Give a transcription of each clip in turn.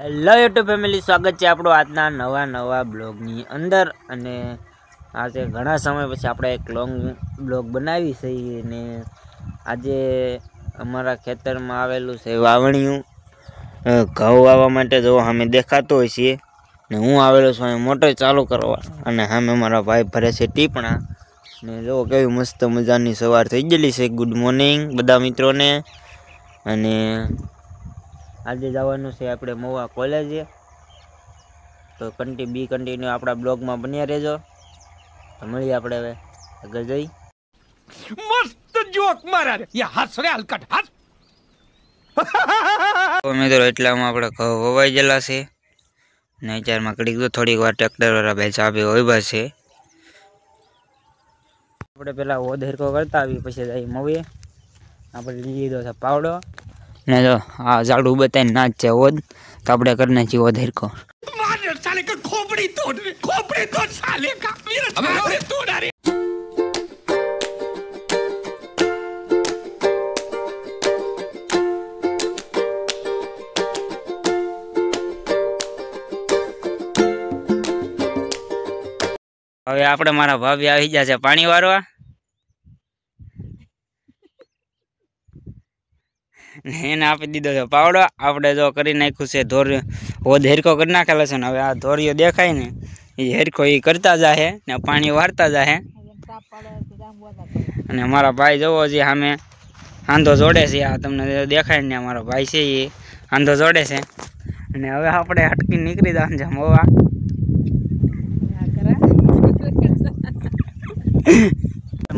Hello YouTube family, સ્વાગત છે આપણું આજના નવા બ્લોગની અંદર। અને આજે ઘણા સમય પછી આપણે એક લોંગ બ્લોગ બનાવી છે અને આજે અમારા ખેતરમાં આવેલું છે વાવણિયું ઘઉં વાવવા માટે। જો અમે દેખાતો હોય છે ને હું આવેલો છું અહીં મોટર ચાલુ કરવા, અને સામે મારા ભાઈ ભરે છે ટીપણા ને જો કેવી મસ્ત મજાની સવાર થઈ ગયેલી છે। ગુડ મોર્નિંગ બધા મિત્રોને। અને આજે જવાનું છે આપણે મહુવા કોલેજે, તો કન્ટિન્યુ આપણા બ્લોગમાં બન્યા રહેજો। તો મળીએ આપણે હવે આગળ જઈ। મસ્ત જોક મારા રે, યા હસ રે હલકટ હસ। તો મિત્રો એટલામાં આપણે ઘઉં વવાઈ ગયેલા છે ને અત્યારમાં કડીક તો થોડીક વાર ટ્રેક્ટર વાળા ભાઈ ચાબી હોય છે। આપણે પેલા ઓધેરકો કરતા આવી, પછી જઈ મવીએ આપણે લીધો છે પાવડો ને જો આ ઝાડુ બતાવીને નાચ છે ઓદ, તો આપણે કરી નાખીએ ઓધેરકો। મારે સાલે કે ખોપડી તોડ સાલે કા મેરે છાપરે તોડ રે। હવે આપણે મારા ભાભી આવી ગયા છે પાણી વારવા, એને આપી દીધો છે પાવડો। આપણે જો કરી નાખ્યું છે હેરકો કરી નાખેલો છે ને હવે આ ધોરીઓ દેખાય ને એ હેરકો એ કરતા જાહે ને પાણી વારતા જાહે। અને અમારા ભાઈ જોવો છે સામે આંધો જોડે છે, આ તમને દેખાય ને અમારો ભાઈ છે એ આંધો જોડે છે। અને હવે આપણે હટકી નીકળી જવાનું છે મહુવા।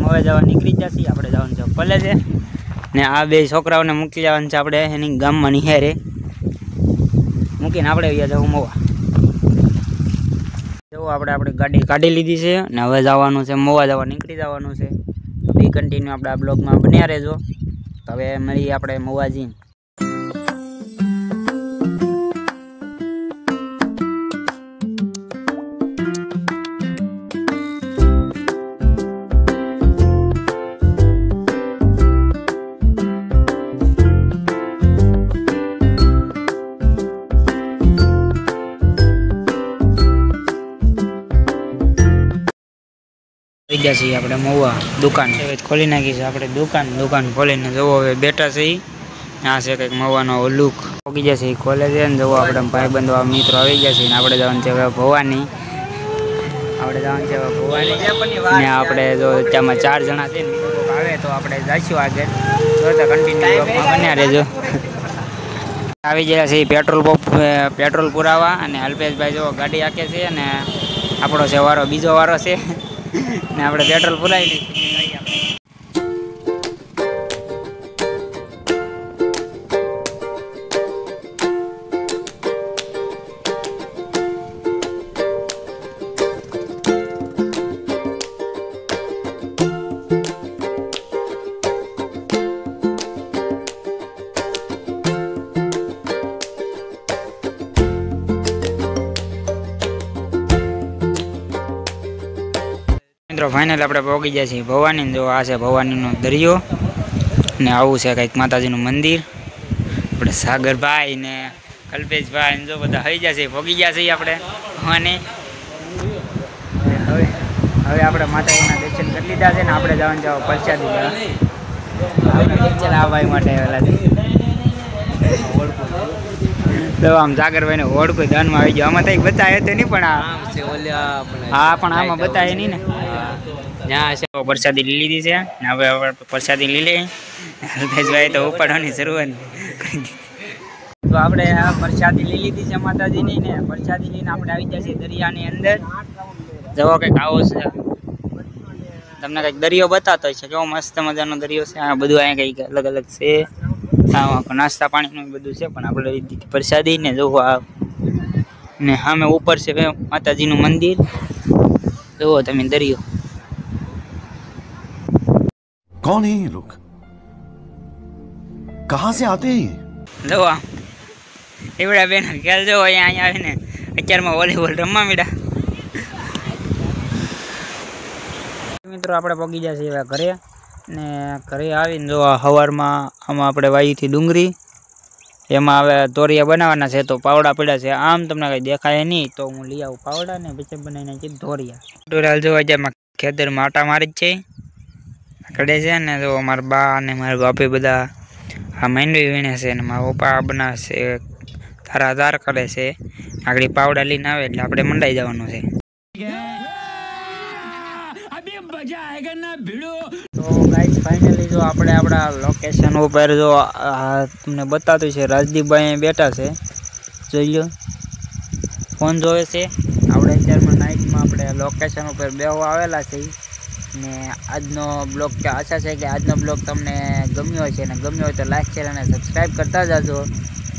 હવે જવા નીકળી જશે, આપણે જવાનું છે કોલેજે ને આ બે છોકરાઓને મૂકી જવાનું છે આપણે એની ગામમાં નિહારે મૂકીને આપણે અહીંયા જવું મહુવા। જો આપણે ગાડી કાઢી લીધી છે ને હવે જવાનું છે મહુવા, જવા નીકળી જવાનું છે। તો બી કન્ટિન્યુ આપણે આ બ્લોગમાં બન્યા રહેજો। તો હવે મળીએ આપણે મહુવા જઈને। છીએ આપણે મહુવા દુકાન ખોલી નાખી છે આપણે દુકાન ખોલીને જવો હવે બેઠા છે। આ છે કંઈક મહુવાનો લુક પહોંચી જશે એ કોલેજે ને જવો આપણે ભાઈબંધો મિત્રો આવી ગયા છે ને આપણે જવાનું છે હવે ભવાની। ને આપણે જો ત્યાંમાં 4 જણા છે ને આવે તો આપણે જઈશું આગળ, તો કન્ટિન્યુ બન્યા રહેજો। આવી ગયા છે પેટ્રોલ પુરાવા, અને અલ્પેશભાઈ જો ગાડી હાકે છે અને આપણો છે વારો બીજો વારો છે ને આપણે પેટ્રોલ પુરાવી લઈશું। મિત્રો ફાઇનલ આપણે પહોંચી ગયા છીએ ભવાની। જો આ છે ભવાનીનો દરિયો ને આવું છે કંઈક માતાજીનું મંદિર। આપણે સાગરભાઈ ને કલ્પેશભાઈ ને જો બધા થઈ ગયા છે, પહોંચી ગયા છીએ આપણે ભવાની। હવે આપણે માતાજીના દર્શન કરી લીધા છે ને આપણે જવાનું છે પ્રસાદી લેવા ભાઈ માટે તો આમ સાગરભાઈને ઓળખું દાનમાં આવી ગયો, આમાં તો બતાવે તો નહીં પણ હા પણ આમાં બતાવે નહીં ને। પ્રસાદી લઈ લીધી છે ને હવે પ્રસાદી લઈ લઈએ। હલ્પેશભાઈ તો ઉપાડવાની શરૂઆત કરી દીધી। તો આપણે આ પ્રસાદી લઈ લીધી છે માતાજીની ને પ્રસાદી લઈને આપણે આવી ગયા છીએ દરિયાની અંદર। જવો કંઈક આવો છે, તમને કંઈક દરિયો બતાતો છે, કેવો મસ્ત મજાનો દરિયો છે। આ બધું અહીંયા કંઈક અલગ અલગ છે, નાસ્તા પાણીનું બધું છે, પણ આપણે લીધી પ્રસાદી ને જોવો આ ને સામે ઉપર છે માતાજીનું મંદિર, જુઓ તમે દરિયો। कौन है ये लोग, कहां से आते हैं ये? જો એવડા બેન ખ્યાલ જો અહીંયા આવીને અત્યારમાં વોલીબોલ રમવા માંડ્યા। મિત્રો આપણે પહોંચી ગયા છીએ ઘરે, ને ઘરે આવીને જો સવારમાં આમાં આપણે વાવી હતી ડુંગળી એમાં હવે ધોરિયા બનાવવાના છે તો પાવડા પડ્યા છે આમ તમને કઈ દેખાય નહીં તો હું લઈ આવું પાવડા ને પછી બનાવી નાખી ધોરિયા ટોટલ જો અત્યારમાં ખેતરમાં આટા મારી જ છે કડે છે ને જો મારા બા અને મારા બાપી બધા આ માંડવી વીણે છે અને મારા પપ્પા બનાવે છે ધાર કરે છે આગળ પાવડા લઈને આવે એટલે આપણે મંડાઈ જવાનું છે તો ગાઈસ ફાઇનલી જો આપણે આપણા લોકેશન ઉપર જો તમને બતાતું છે રાજદીપભાઈ બેઠા છે જોઈ લો ફોન જોવે છે આપણે અત્યારમાં નાઇટમાં આપણે લોકેશન ઉપર બેહવા આવેલા છે ને આજનો બ્લોગ કે આશા છે કે આજનો બ્લોગ તમને ગમ્યો હશે ને ગમ્યો હોય તો લાઈક શેર અને સબસ્ક્રાઈબ કરતા જાજો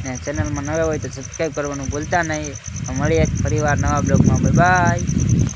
ને ચેનલમાં નવા હોય તો સબસ્ક્રાઈબ કરવાનું ભૂલતા નહીં મળીએ ફરીવાર નવા બ્લોગમાં બાય બાય